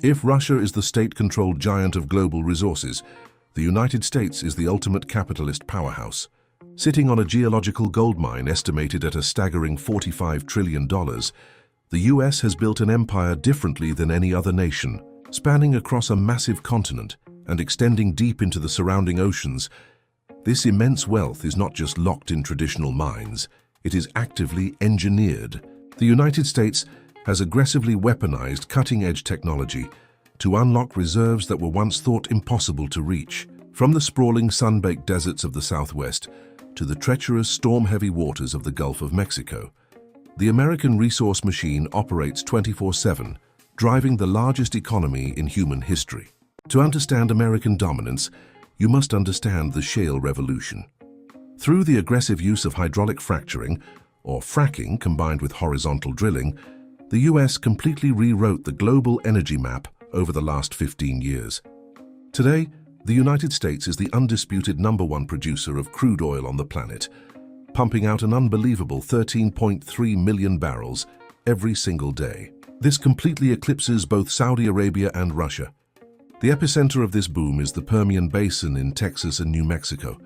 If Russia is the state-controlled giant of global resources, the United States is the ultimate capitalist powerhouse. Sitting on a geological goldmine estimated at a staggering $45 trillion, the US has built an empire differently than any other nation, spanning across a massive continent and extending deep into the surrounding oceans. This immense wealth is not just locked in traditional mines, it is actively engineered. The United States has aggressively weaponized cutting-edge technology to unlock reserves that were once thought impossible to reach. From the sprawling sun-baked deserts of the Southwest to the treacherous storm-heavy waters of the Gulf of Mexico, the American resource machine operates 24/7, driving the largest economy in human history. To understand American dominance, you must understand the shale revolution. Through the aggressive use of hydraulic fracturing, or fracking combined with horizontal drilling, the US completely rewrote the global energy map over the last 15 years. Today, the United States is the undisputed #1 producer of crude oil on the planet, pumping out an unbelievable 13.3 million barrels every single day. This completely eclipses both Saudi Arabia and Russia. The epicenter of this boom is the Permian Basin in Texas and New Mexico,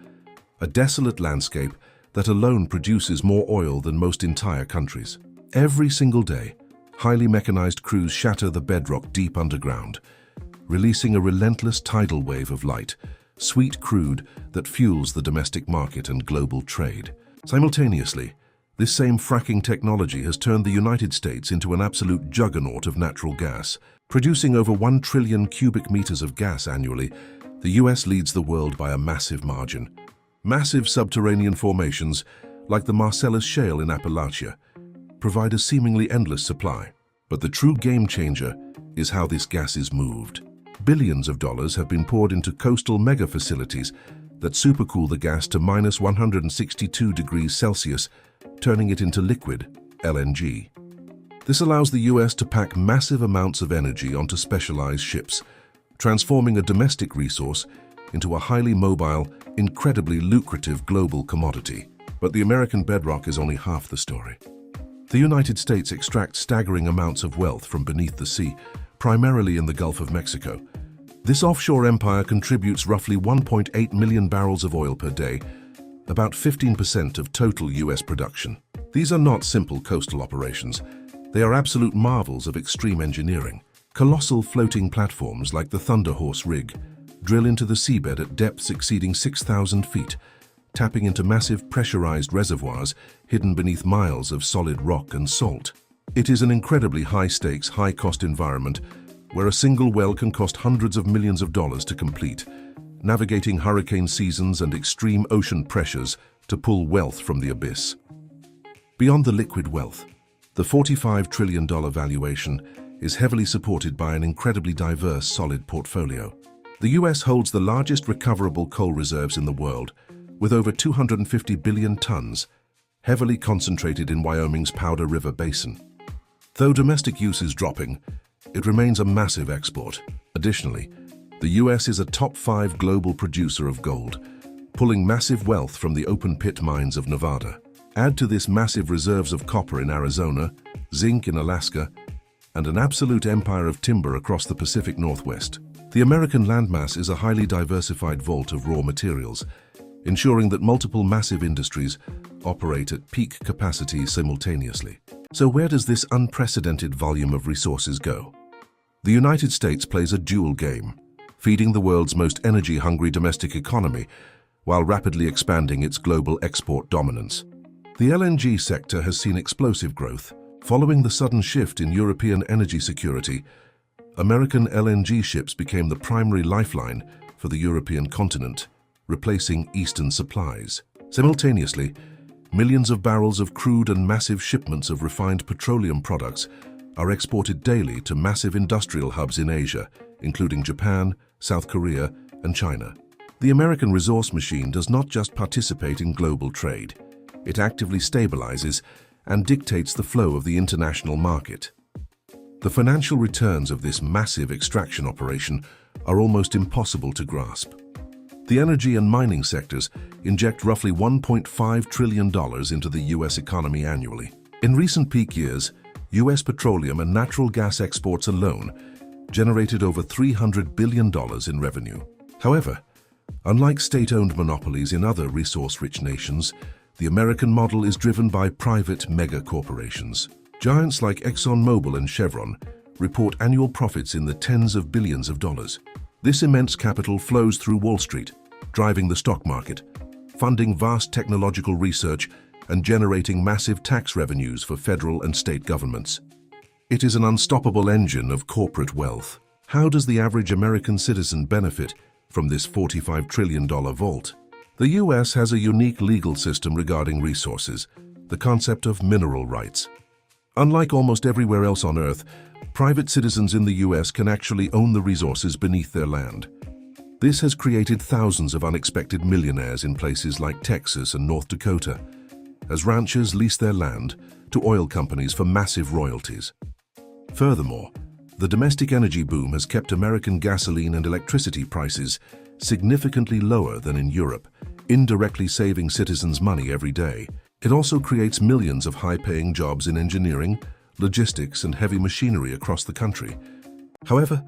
a desolate landscape that alone produces more oil than most entire countries. Every single day, highly mechanized crews shatter the bedrock deep underground, releasing a relentless tidal wave of light, sweet crude that fuels the domestic market and global trade. Simultaneously, this same fracking technology has turned the United States into an absolute juggernaut of natural gas. Producing over 1 trillion cubic meters of gas annually, the US leads the world by a massive margin. Massive subterranean formations, like the Marcellus Shale in Appalachia, provide a seemingly endless supply. But the true game changer is how this gas is moved. Billions of dollars have been poured into coastal mega facilities that supercool the gas to minus 162 degrees Celsius, turning it into liquid, LNG. This allows the US to pack massive amounts of energy onto specialized ships, transforming a domestic resource into a highly mobile, incredibly lucrative global commodity. But the American bedrock is only half the story. The United States extracts staggering amounts of wealth from beneath the sea, primarily in the Gulf of Mexico. This offshore empire contributes roughly 1.8 million barrels of oil per day, about 15% of total US production. These are not simple coastal operations. They are absolute marvels of extreme engineering. Colossal floating platforms like the Thunder Horse rig drill into the seabed at depths exceeding 6,000 feet, tapping into massive pressurized reservoirs hidden beneath miles of solid rock and salt. It is an incredibly high-stakes, high-cost environment where a single well can cost hundreds of millions of dollars to complete, navigating hurricane seasons and extreme ocean pressures to pull wealth from the abyss. Beyond the liquid wealth, the $45 trillion valuation is heavily supported by an incredibly diverse, solid portfolio. The US holds the largest recoverable coal reserves in the world, with over 250 billion tons, heavily concentrated in Wyoming's Powder River Basin. Though domestic use is dropping, it remains a massive export. Additionally, the US is a top 5 global producer of gold, pulling massive wealth from the open-pit mines of Nevada. Add to this massive reserves of copper in Arizona, zinc in Alaska, and an absolute empire of timber across the Pacific Northwest. The American landmass is a highly diversified vault of raw materials, ensuring that multiple massive industries operate at peak capacity simultaneously. So where does this unprecedented volume of resources go? The United States plays a dual game, feeding the world's most energy-hungry domestic economy while rapidly expanding its global export dominance. The LNG sector has seen explosive growth. Following the sudden shift in European energy security, American LNG ships became the primary lifeline for the European continent, replacing Eastern supplies. Simultaneously, millions of barrels of crude and massive shipments of refined petroleum products are exported daily to massive industrial hubs in Asia, including Japan, South Korea, and China. The American resource machine does not just participate in global trade. It actively stabilizes and dictates the flow of the international market. The financial returns of this massive extraction operation are almost impossible to grasp. The energy and mining sectors inject roughly $1.5 trillion into the US economy annually. In recent peak years, US petroleum and natural gas exports alone generated over $300 billion in revenue. However, unlike state-owned monopolies in other resource-rich nations, the American model is driven by private mega-corporations. Giants like ExxonMobil and Chevron report annual profits in the tens of billions of dollars. This immense capital flows through Wall Street, driving the stock market, funding vast technological research, and generating massive tax revenues for federal and state governments. It is an unstoppable engine of corporate wealth. How does the average American citizen benefit from this $45 trillion vault? The US has a unique legal system regarding resources, the concept of mineral rights. Unlike almost everywhere else on Earth, private citizens in the US can actually own the resources beneath their land. This has created thousands of unexpected millionaires in places like Texas and North Dakota, as ranchers lease their land to oil companies for massive royalties. Furthermore, the domestic energy boom has kept American gasoline and electricity prices significantly lower than in Europe, indirectly saving citizens money every day. It also creates millions of high-paying jobs in engineering, logistics, and heavy machinery across the country. However,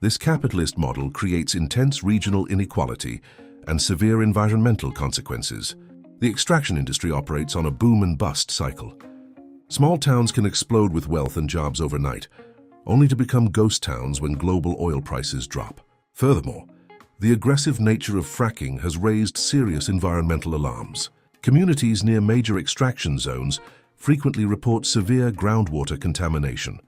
this capitalist model creates intense regional inequality and severe environmental consequences. The extraction industry operates on a boom and bust cycle. Small towns can explode with wealth and jobs overnight, only to become ghost towns when global oil prices drop. Furthermore, the aggressive nature of fracking has raised serious environmental alarms. Communities near major extraction zones frequently report severe groundwater contamination,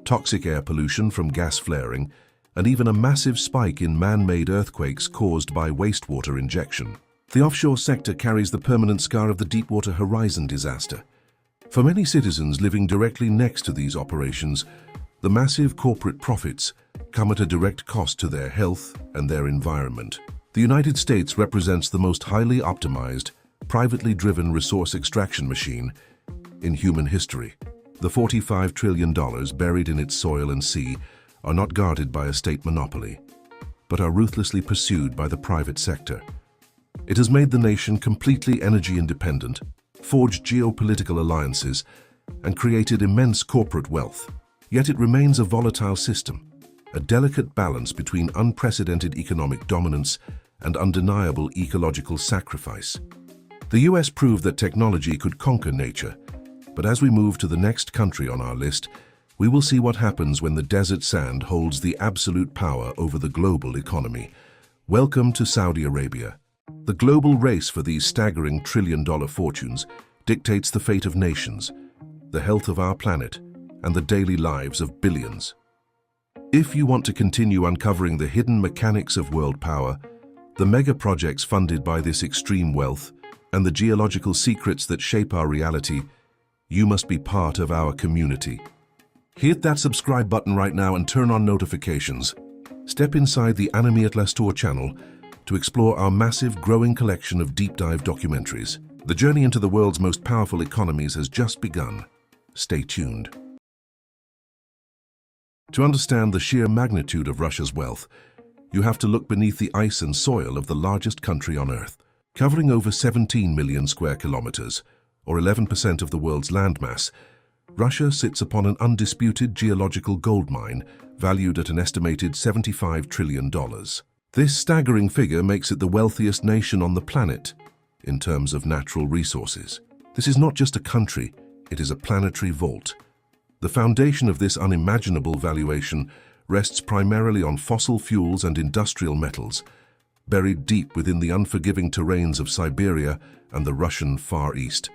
toxic air pollution from gas flaring, and even a massive spike in man-made earthquakes caused by wastewater injection. The offshore sector carries the permanent scar of the Deepwater Horizon disaster. For many citizens living directly next to these operations, the massive corporate profits come at a direct cost to their health and their environment. The United States represents the most highly optimized, privately driven resource extraction machine in human history. The $45 trillion buried in its soil and sea are not guarded by a state monopoly, but are ruthlessly pursued by the private sector. It has made the nation completely energy independent, forged geopolitical alliances, and created immense corporate wealth. Yet it remains a volatile system, a delicate balance between unprecedented economic dominance and undeniable ecological sacrifice. The US proved that technology could conquer nature, but as we move to the next country on our list, we will see what happens when the desert sand holds the absolute power over the global economy. Welcome to Saudi Arabia. The global race for these staggering trillion-dollar fortunes dictates the fate of nations, the health of our planet, and the daily lives of billions. If you want to continue uncovering the hidden mechanics of world power, the mega projects funded by this extreme wealth, and the geological secrets that shape our reality, you must be part of our community. Hit that subscribe button right now and turn on notifications. Step inside the Anime at Lastor channel to explore our massive, growing collection of deep dive documentaries. The journey into the world's most powerful economies has just begun. Stay tuned. To understand the sheer magnitude of Russia's wealth, you have to look beneath the ice and soil of the largest country on Earth. Covering over 17 million square kilometers, or 11% of the world's landmass, Russia sits upon an undisputed geological gold mine valued at an estimated $75 trillion. This staggering figure makes it the wealthiest nation on the planet in terms of natural resources. This is not just a country, it is a planetary vault. The foundation of this unimaginable valuation rests primarily on fossil fuels and industrial metals, buried deep within the unforgiving terrains of Siberia and the Russian Far East.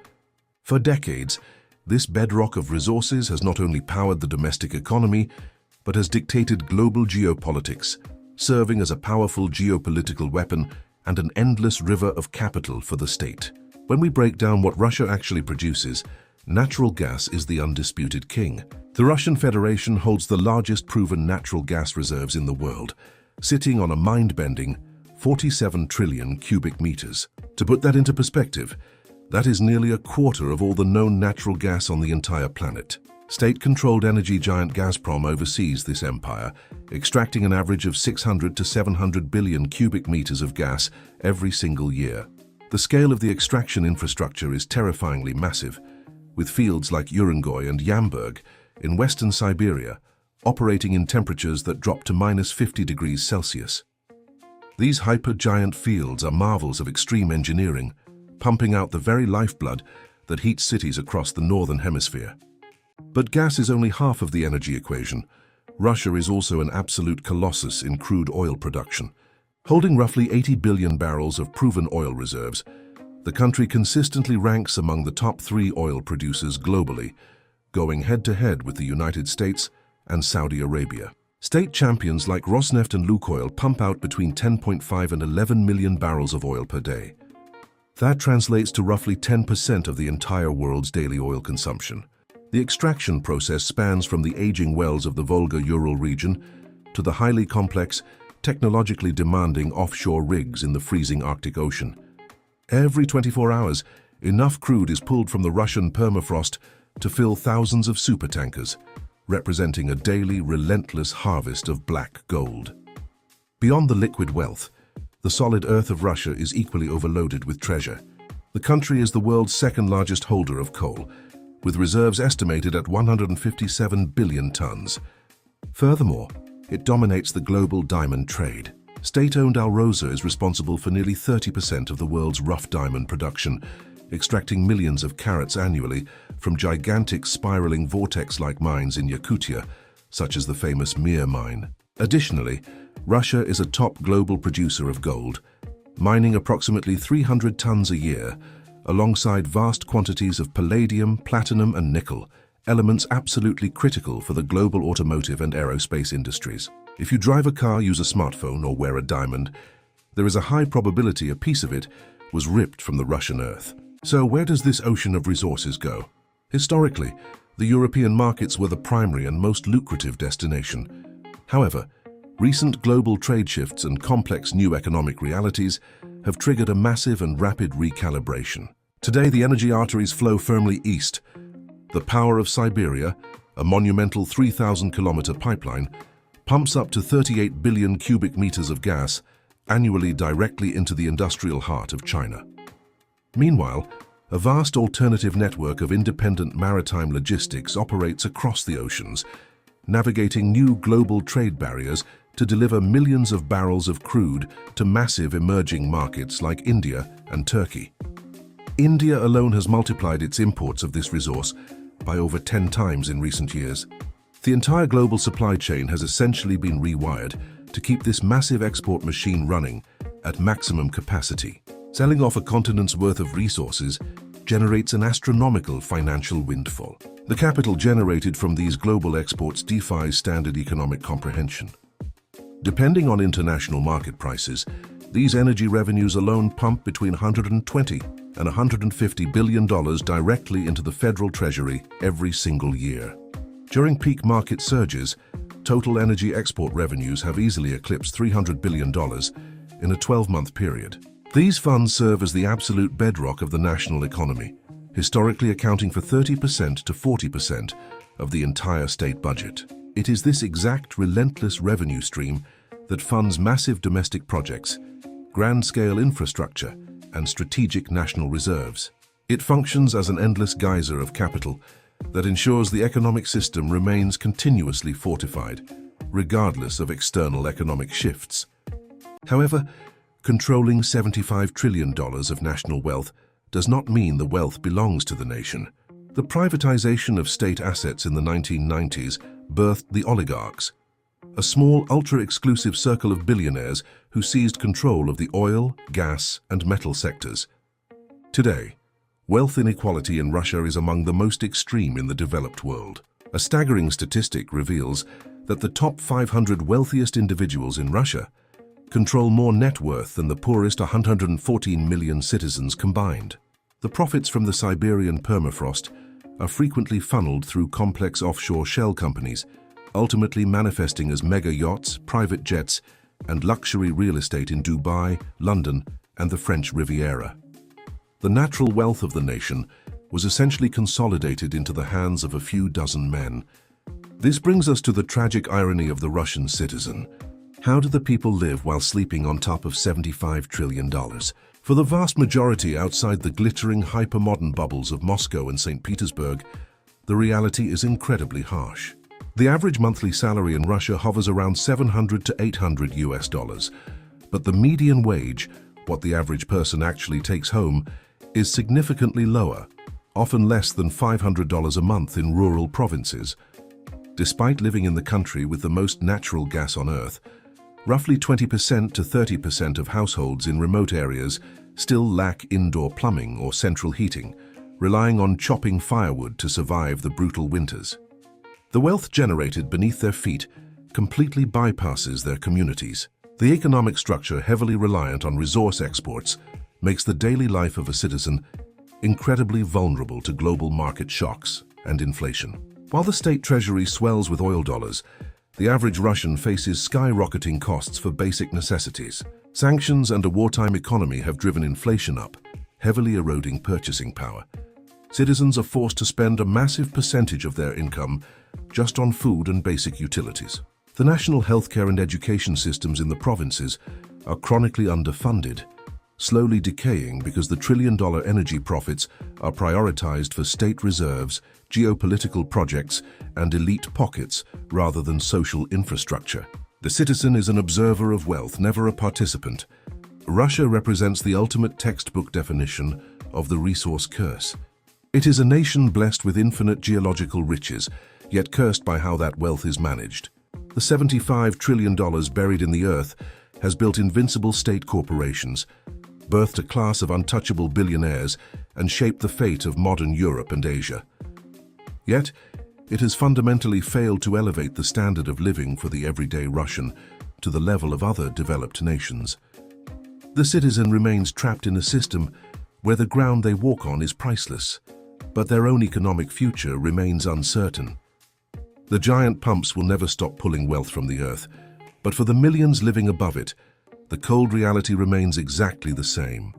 For decades, this bedrock of resources has not only powered the domestic economy, but has dictated global geopolitics, serving as a powerful geopolitical weapon and an endless river of capital for the state. When we break down what Russia actually produces, natural gas is the undisputed king. The Russian Federation holds the largest proven natural gas reserves in the world, sitting on a mind-bending 47 trillion cubic meters. To put that into perspective, that is nearly a quarter of all the known natural gas on the entire planet. State-controlled energy giant Gazprom oversees this empire, extracting an average of 600 to 700 billion cubic meters of gas every single year. The scale of the extraction infrastructure is terrifyingly massive, with fields like Urengoy and Yamburg in western Siberia operating in temperatures that drop to -50 degrees Celsius. These hypergiant fields are marvels of extreme engineering, pumping out the very lifeblood that heats cities across the northern hemisphere. But gas is only half of the energy equation. Russia is also an absolute colossus in crude oil production. Holding roughly 80 billion barrels of proven oil reserves, the country consistently ranks among the top 3 oil producers globally, going head-to-head with the United States and Saudi Arabia. State champions like Rosneft and Lukoil pump out between 10.5 and 11 million barrels of oil per day. That translates to roughly 10% of the entire world's daily oil consumption. The extraction process spans from the aging wells of the Volga-Ural region to the highly complex, technologically demanding offshore rigs in the freezing Arctic Ocean. Every 24 hours, enough crude is pulled from the Russian permafrost to fill thousands of supertankers, representing a daily, relentless harvest of black gold. Beyond the liquid wealth, the solid earth of Russia is equally overloaded with treasure. The country is the world's second-largest holder of coal, with reserves estimated at 157 billion tons. Furthermore, it dominates the global diamond trade. State-owned Alrosa is responsible for nearly 30% of the world's rough diamond production, extracting millions of carats annually from gigantic spiraling vortex-like mines in Yakutia, such as the famous Mir mine. Additionally, Russia is a top global producer of gold, mining approximately 300 tons a year, alongside vast quantities of palladium, platinum, and nickel, elements absolutely critical for the global automotive and aerospace industries. If you drive a car, use a smartphone, or wear a diamond, there is a high probability a piece of it was ripped from the Russian earth. So where does this ocean of resources go? Historically, the European markets were the primary and most lucrative destination. However, recent global trade shifts and complex new economic realities have triggered a massive and rapid recalibration. Today, the energy arteries flow firmly east. The power of Siberia, a monumental 3,000-kilometer pipeline, pumps up to 38 billion cubic meters of gas annually directly into the industrial heart of China. Meanwhile, a vast alternative network of independent maritime logistics operates across the oceans, navigating new global trade barriers to deliver millions of barrels of crude to massive emerging markets like India and Turkey. India alone has multiplied its imports of this resource by over 10 times in recent years. The entire global supply chain has essentially been rewired to keep this massive export machine running at maximum capacity. Selling off a continent's worth of resources generates an astronomical financial windfall. The capital generated from these global exports defies standard economic comprehension. Depending on international market prices, these energy revenues alone pump between $120 and $150 billion directly into the federal treasury every single year. During peak market surges, total energy export revenues have easily eclipsed $300 billion in a 12-month period. These funds serve as the absolute bedrock of the national economy, historically accounting for 30% to 40% of the entire state budget. It is this exact relentless revenue stream that funds massive domestic projects, grand-scale infrastructure, and strategic national reserves. It functions as an endless geyser of capital that ensures the economic system remains continuously fortified, regardless of external economic shifts. However, controlling $75 trillion of national wealth does not mean the wealth belongs to the nation. The privatization of state assets in the 1990s birthed the oligarchs, a small, ultra-exclusive circle of billionaires who seized control of the oil, gas, and metal sectors. Today, wealth inequality in Russia is among the most extreme in the developed world. A staggering statistic reveals that the top 500 wealthiest individuals in Russia control more net worth than the poorest 114 million citizens combined. The profits from the Siberian permafrost are frequently funneled through complex offshore shell companies, ultimately manifesting as mega yachts, private jets, and luxury real estate in Dubai, London, and the French Riviera. The natural wealth of the nation was essentially consolidated into the hands of a few dozen men. This brings us to the tragic irony of the Russian citizen. How do the people live while sleeping on top of $75 trillion? For the vast majority outside the glittering hypermodern bubbles of Moscow and St. Petersburg, the reality is incredibly harsh. The average monthly salary in Russia hovers around $700 to $800 but the median wage, what the average person actually takes home, is significantly lower, often less than $500 a month in rural provinces. Despite living in the country with the most natural gas on Earth, roughly 20% to 30% of households in remote areas still lack indoor plumbing or central heating, relying on chopping firewood to survive the brutal winters. The wealth generated beneath their feet completely bypasses their communities. The economic structure, heavily reliant on resource exports, makes the daily life of a citizen incredibly vulnerable to global market shocks and inflation. While the state treasury swells with oil dollars, the average Russian faces skyrocketing costs for basic necessities. Sanctions and a wartime economy have driven inflation up, heavily eroding purchasing power. Citizens are forced to spend a massive percentage of their income just on food and basic utilities. The national healthcare and education systems in the provinces are chronically underfunded, slowly decaying because the trillion-dollar energy profits are prioritized for state reserves, geopolitical projects, and elite pockets rather than social infrastructure. The citizen is an observer of wealth, never a participant. Russia represents the ultimate textbook definition of the resource curse. It is a nation blessed with infinite geological riches, yet cursed by how that wealth is managed. The $75 trillion buried in the earth has built invincible state corporations, birthed a class of untouchable billionaires, and shaped the fate of modern Europe and Asia. Yet, it has fundamentally failed to elevate the standard of living for the everyday Russian to the level of other developed nations. The citizen remains trapped in a system where the ground they walk on is priceless, but their own economic future remains uncertain. The giant pumps will never stop pulling wealth from the earth, but for the millions living above it, the cold reality remains exactly the same.